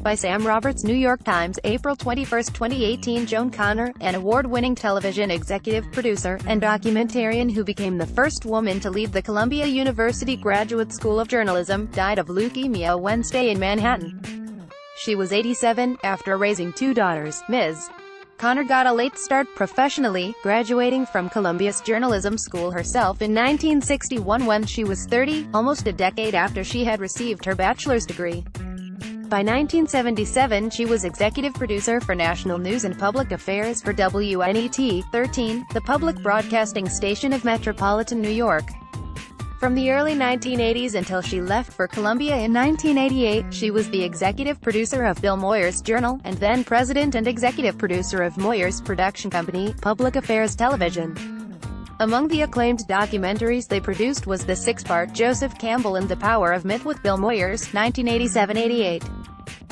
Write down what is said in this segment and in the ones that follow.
by Sam Roberts. New York Times, April 21, 2018. Joan Konner, an award-winning television executive producer and documentarian who became the first woman to lead the Columbia University Graduate School of Journalism, died of leukemia Wednesday in Manhattan. She was 87, after raising two daughters. Ms. Konner got a late start professionally, graduating from Columbia's journalism school herself in 1961 when she was 30, almost a decade after she had received her bachelor's degree. By 1977 she was executive producer for National News and Public Affairs for WNET 13, the public broadcasting station of metropolitan New York. From the early 1980s until she left for Columbia in 1988, she was the executive producer of Bill Moyers' Journal, and then president and executive producer of Moyers' production company, Public Affairs Television. Among the acclaimed documentaries they produced was the six-part Joseph Campbell and the Power of Myth with Bill Moyers, 1987-88.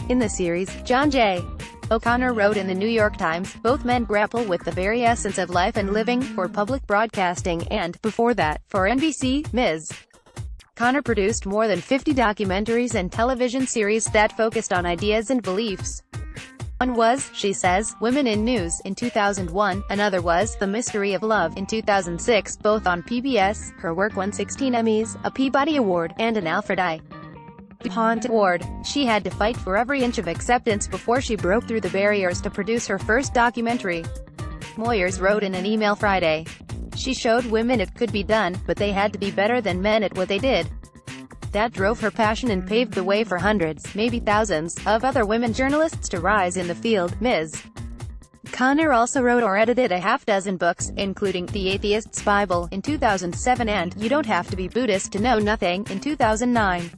In the series, John J. O'Connor wrote in the New York Times, "Both men grapple with the very essence of life and living, for public broadcasting and, before that, for NBC." Ms. Konner produced more than 50 documentaries and television series that focused on ideas and beliefs. One was, she says, Women in News, in 2001, another was The Mystery of Love, in 2006, both on PBS. Her work won 16 Emmys, a Peabody Award, and an Alfred I. Hunt Award. She had to fight for every inch of acceptance before she broke through the barriers to produce her first documentary. Moyers wrote in an email Friday. She showed women it could be done, but they had to be better than men at what they did. That drove her passion and paved the way for hundreds, maybe thousands, of other women journalists to rise in the field. Ms. Konner also wrote or edited a half-dozen books, including The Atheist's Bible, in 2007 and You Don't Have to Be Buddhist to Know Nothing, in 2009.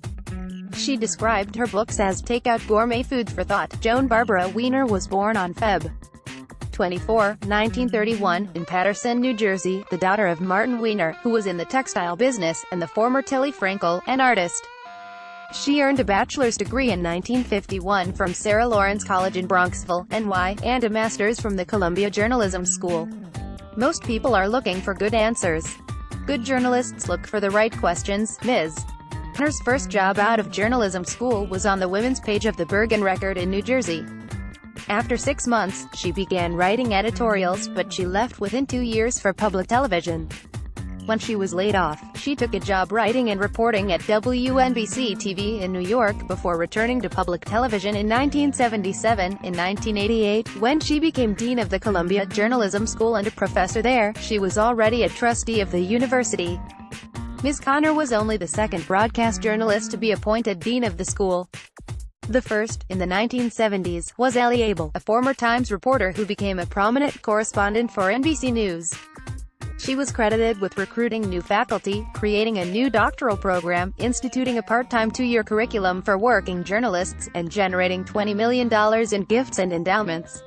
She described her books as take-out gourmet food for thought. Joan Barbara Weiner was born on Feb. 24, 1931, in Paterson, New Jersey, the daughter of Martin Weiner, who was in the textile business, and the former Tilly Frankel, an artist. She earned a bachelor's degree in 1951 from Sarah Lawrence College in Bronxville, NY, and a master's from the Columbia Journalism School. Most people are looking for good answers. Good journalists look for the right questions. Ms. Konner's first job out of journalism school was on the women's page of the Bergen Record in New Jersey. After 6 months, she began writing editorials, but she left within 2 years for public television. When she was laid off, she took a job writing and reporting at WNBC-TV in New York, before returning to public television in 1977. In 1988, when she became dean of the Columbia Journalism School and a professor there, she was already a trustee of the university. Ms. Konner was only the second broadcast journalist to be appointed dean of the school. The first, in the 1970s, was Ellie Abel, a former Times reporter who became a prominent correspondent for NBC News. She was credited with recruiting new faculty, creating a new doctoral program, instituting a part-time 2-year curriculum for working journalists, and generating $20 million in gifts and endowments.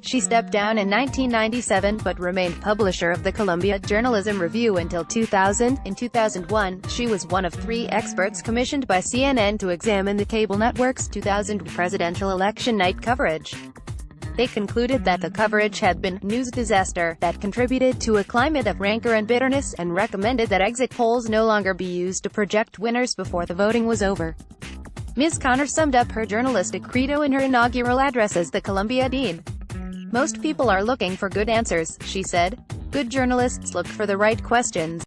She stepped down in 1997 but remained publisher of the Columbia Journalism Review until 2000. In 2001, she was one of 3 experts commissioned by CNN to examine the cable network's 2000 presidential election night coverage. They concluded that the coverage had been news disaster that contributed to a climate of rancor and bitterness, and recommended that exit polls no longer be used to project winners before the voting was over. Ms. Konner summed up her journalistic credo in her inaugural address as the Columbia Dean. "Most people are looking for good answers," she said. "Good journalists look for the right questions."